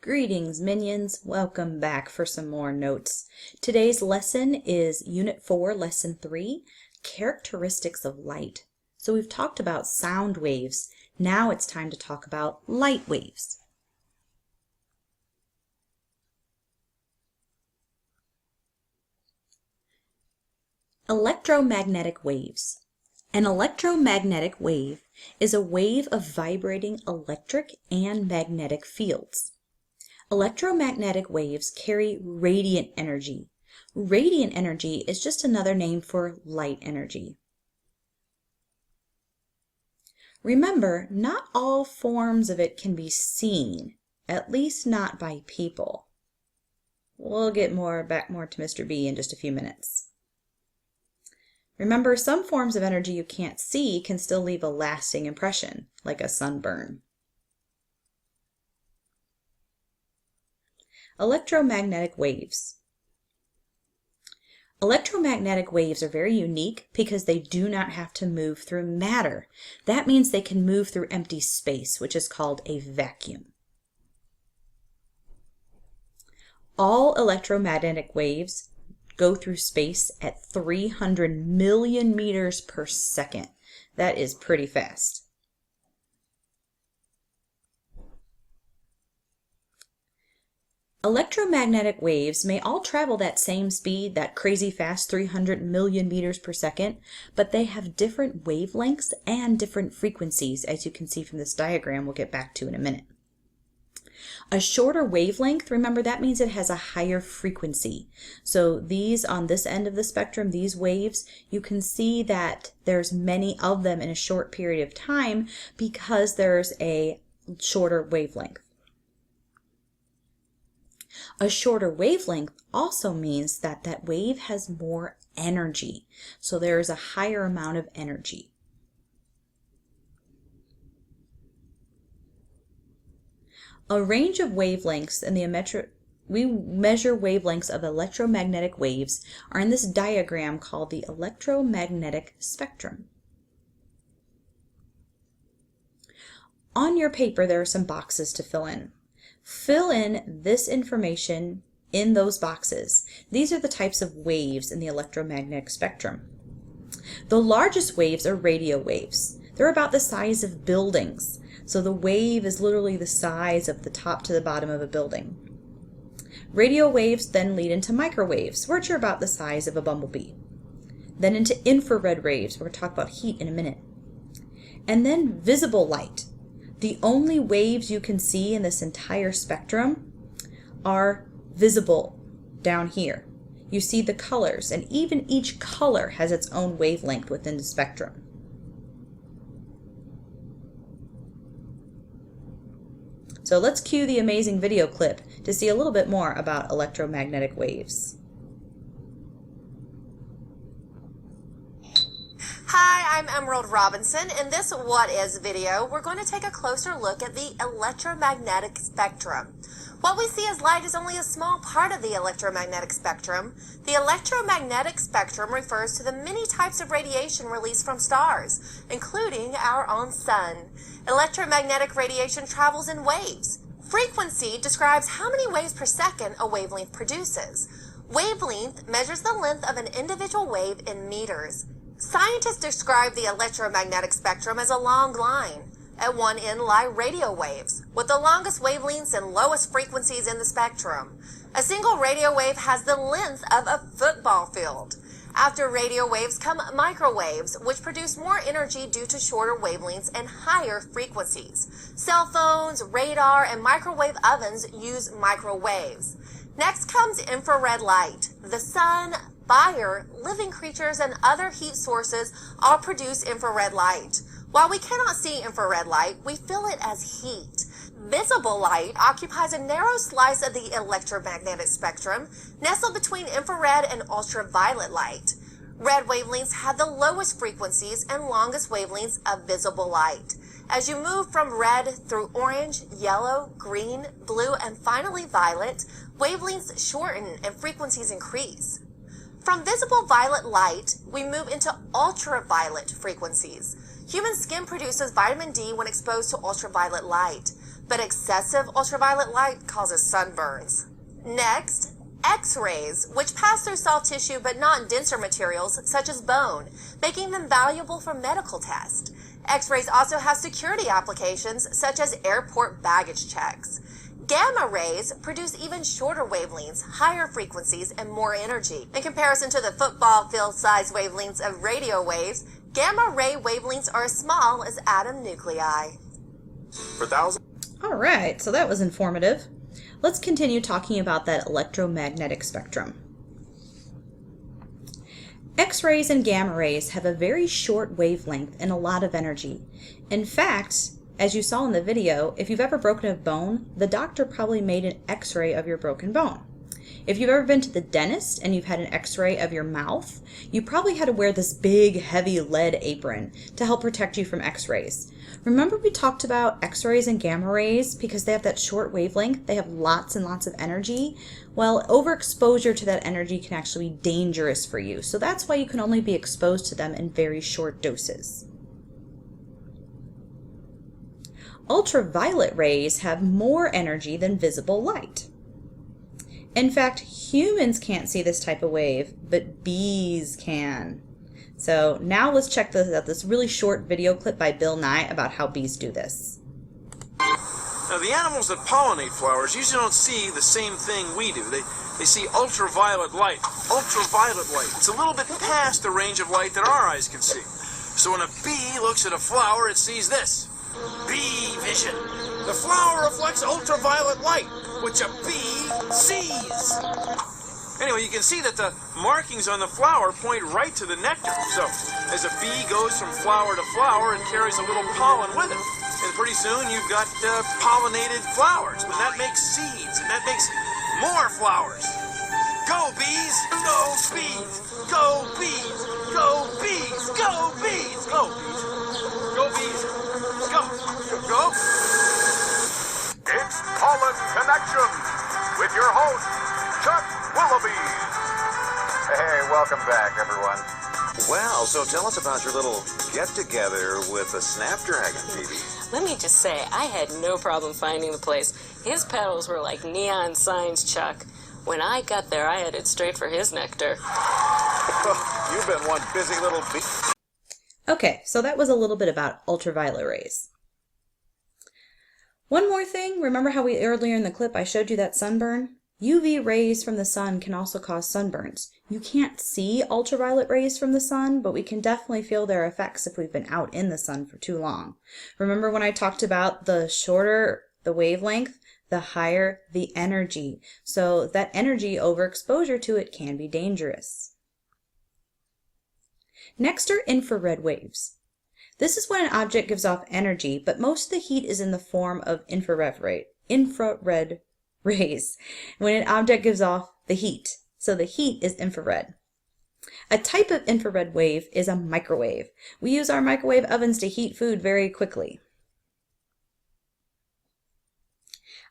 Greetings, minions. Welcome back for some more notes. Today's lesson is Unit 4, Lesson 3, Characteristics of Light. So we've talked about sound waves. Now it's time to talk about light waves. Electromagnetic waves. An electromagnetic wave is a wave of vibrating electric and magnetic fields. Electromagnetic waves carry radiant energy. Radiant energy is just another name for light energy. Remember, not all forms of it can be seen, at least not by people. We'll get back more to Mr. B in just a few minutes. Remember, some forms of energy you can't see can still leave a lasting impression, like a sunburn. Electromagnetic waves. Electromagnetic waves are very unique because they do not have to move through matter. That means they can move through empty space, which is called a vacuum. All electromagnetic waves go through space at 300 million meters per second. That is pretty fast. Electromagnetic waves may all travel that same speed, that crazy fast 300 million meters per second, but they have different wavelengths and different frequencies, as you can see from this diagram we'll get back to in a minute. A shorter wavelength, remember, that means it has a higher frequency. So these on this end of the spectrum, these waves, you can see that there's many of them in a short period of time because there's a shorter wavelength. A shorter wavelength also means that that wave has more energy. So there is a higher amount of energy. A range of wavelengths in the we measure wavelengths of electromagnetic waves are in this diagram called the electromagnetic spectrum. On your paper there are some boxes to fill in. Fill in this information in those boxes. These are the types of waves in the electromagnetic spectrum. The largest waves are radio waves. They're about the size of buildings. So the wave is literally the size of the top to the bottom of a building. Radio waves then lead into microwaves, which are about the size of a bumblebee. Then into infrared waves. We're going to talk about heat in a minute. And then visible light. The only waves you can see in this entire spectrum are visible down here. You see the colors, and even each color has its own wavelength within the spectrum. So let's cue the amazing video clip to see a little bit more about electromagnetic waves. Hi, I'm Emerald Robinson. In this What Is video, we're going to take a closer look at the electromagnetic spectrum. What we see as light is only a small part of the electromagnetic spectrum. The electromagnetic spectrum refers to the many types of radiation released from stars, including our own sun. Electromagnetic radiation travels in waves. Frequency describes how many waves per second a wavelength produces. Wavelength measures the length of an individual wave in meters. Scientists describe the electromagnetic spectrum as a long line. At one end lie radio waves, with the longest wavelengths and lowest frequencies in the spectrum. A single radio wave has the length of a football field. After radio waves come microwaves, which produce more energy due to shorter wavelengths and higher frequencies. Cell phones, radar, and microwave ovens use microwaves. Next comes infrared light. The sun, fire, living creatures, and other heat sources all produce infrared light. While we cannot see infrared light, we feel it as heat. Visible light occupies a narrow slice of the electromagnetic spectrum, nestled between infrared and ultraviolet light. Red wavelengths have the lowest frequencies and longest wavelengths of visible light. As you move from red through orange, yellow, green, blue, and finally violet, wavelengths shorten and frequencies increase. From visible violet light, we move into ultraviolet frequencies. Human skin produces vitamin D when exposed to ultraviolet light. but excessive ultraviolet light causes sunburns. Next, X-rays, which pass through soft tissue but not in denser materials such as bone, making them valuable for medical tests. X-rays also have security applications such as airport baggage checks. Gamma rays produce even shorter wavelengths, higher frequencies, and more energy. In comparison to the football field-sized wavelengths of radio waves, gamma ray wavelengths are as small as atom nuclei. For thousands. All right, so that was informative. Let's continue talking about that electromagnetic spectrum. X-rays and gamma rays have a very short wavelength and a lot of energy. In fact, as you saw in the video, if you've ever broken a bone, the doctor probably made an X-ray of your broken bone. If you've ever been to the dentist and you've had an X-ray of your mouth, you probably had to wear this big, heavy lead apron to help protect you from X-rays. Remember we talked about X-rays and gamma rays because they have that short wavelength, they have lots and lots of energy? Well, overexposure to that energy can actually be dangerous for you, so that's why you can only be exposed to them in very short doses. Ultraviolet rays have more energy than visible light. In fact, humans can't see this type of wave, but bees can. So now let's check this really short video clip by Bill Nye about how bees do this. Now, the animals that pollinate flowers usually don't see the same thing we do. They see ultraviolet light. Ultraviolet light. It's a little bit past the range of light that our eyes can see. So when a bee looks at a flower, it sees this. Bee vision. The flower reflects ultraviolet light, which a bee sees. Anyway, you can see that the markings on the flower point right to the nectar. So, as a bee goes from flower to flower, it carries a little pollen with it. And pretty soon you've got pollinated flowers. And that makes seeds, and that makes more flowers. Go bees! Go bees! Go bees! Go bees! Go bees! Go bees! Go bees! Go! Go! It's Pollen Connection with your host, Chuck Willoughby. Hey, welcome back, everyone. Well, so tell us about your little get-together with the Snapdragon, Phoebe. Let me just say, I had no problem finding the place. His petals were like neon signs, Chuck. When I got there, I headed straight for his nectar. You've been one busy little bee. Okay, so that was a little bit about ultraviolet rays. One more thing, remember how earlier in the clip I showed you that sunburn? UV rays from the sun can also cause sunburns. You can't see ultraviolet rays from the sun, but we can definitely feel their effects if we've been out in the sun for too long. Remember when I talked about the shorter the wavelength, the higher the energy. So that energy overexposure to it can be dangerous. Next are infrared waves. This is when an object gives off energy, but most of the heat is in the form of infrared rays when an object gives off the heat. So the heat is infrared. A type of infrared wave is a microwave. We use our microwave ovens to heat food very quickly.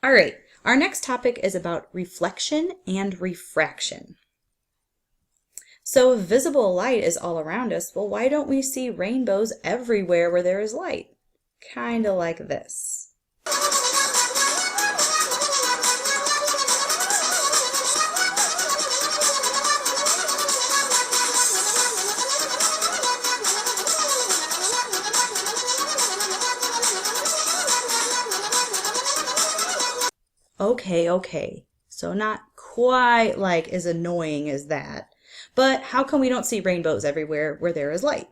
All right, our next topic is about reflection and refraction. So if visible light is all around us, well, why don't we see rainbows everywhere where there is light? Kind of like this. Okay, so not quite like as annoying as that. But how come we don't see rainbows everywhere where there is light?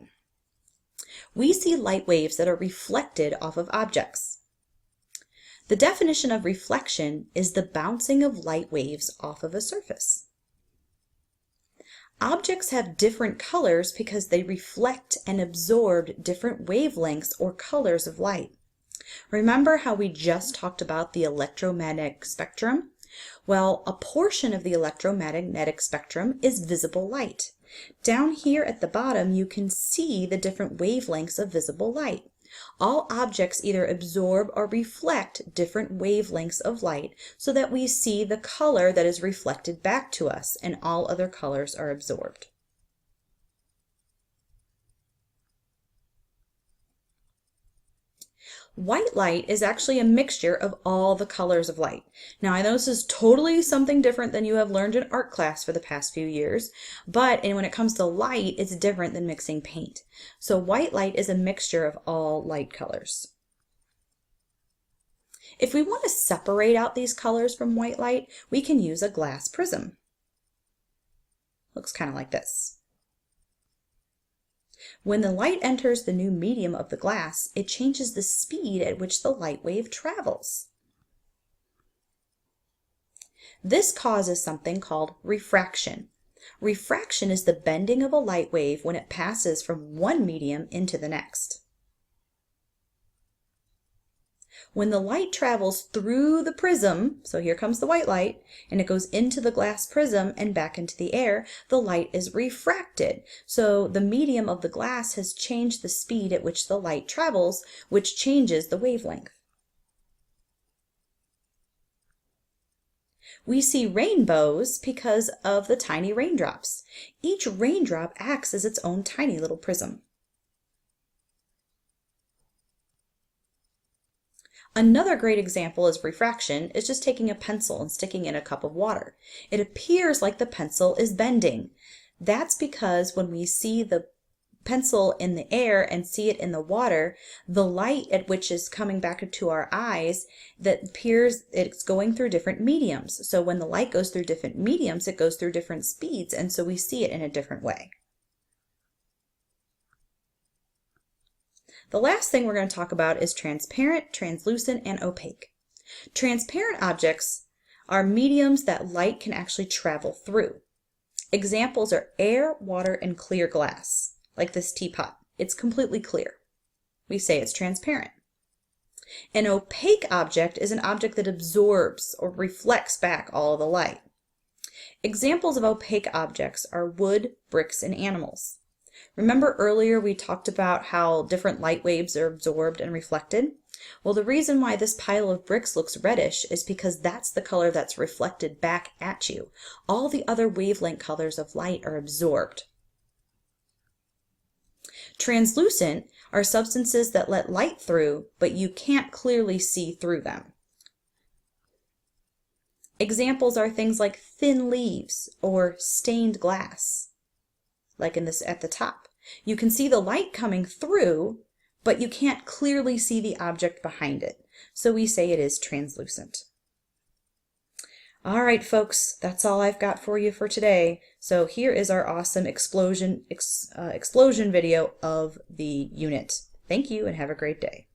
We see light waves that are reflected off of objects. The definition of reflection is the bouncing of light waves off of a surface. Objects have different colors because they reflect and absorb different wavelengths or colors of light. Remember how we just talked about the electromagnetic spectrum? Well, a portion of the electromagnetic spectrum is visible light. Down here at the bottom, you can see the different wavelengths of visible light. All objects either absorb or reflect different wavelengths of light so that we see the color that is reflected back to us, and all other colors are absorbed. White light is actually a mixture of all the colors of light. Now I know this is totally something different than you have learned in art class for the past few years, but when it comes to light, it's different than mixing paint. So white light is a mixture of all light colors. If we want to separate out these colors from white light, we can use a glass prism. Looks kind of like this. When the light enters the new medium of the glass, it changes the speed at which the light wave travels. This causes something called refraction. Refraction is the bending of a light wave when it passes from one medium into the next. When the light travels through the prism, so here comes the white light, and it goes into the glass prism and back into the air, the light is refracted. So the medium of the glass has changed the speed at which the light travels, which changes the wavelength. We see rainbows because of the tiny raindrops. Each raindrop acts as its own tiny little prism. Another great example of refraction is just taking a pencil and sticking in a cup of water. It appears like the pencil is bending. That's because when we see the pencil in the air and see it in the water, the light at which is coming back to our eyes, that appears it's going through different mediums. So when the light goes through different mediums, it goes through different speeds, and so we see it in a different way. The last thing we're going to talk about is transparent, translucent, and opaque. Transparent objects are mediums that light can actually travel through. Examples are air, water, and clear glass, like this teapot. It's completely clear. We say it's transparent. An opaque object is an object that absorbs or reflects back all of the light. Examples of opaque objects are wood, bricks, and animals. Remember earlier we talked about how different light waves are absorbed and reflected? Well, the reason why this pile of bricks looks reddish is because that's the color that's reflected back at you. All the other wavelength colors of light are absorbed. Translucent are substances that let light through, but you can't clearly see through them. Examples are things like thin leaves or stained glass, like in this at the top. You can see the light coming through, but you can't clearly see the object behind it. So we say it is translucent. All right, folks, that's all I've got for you for today. So here is our awesome explosion video of the unit. Thank you and have a great day.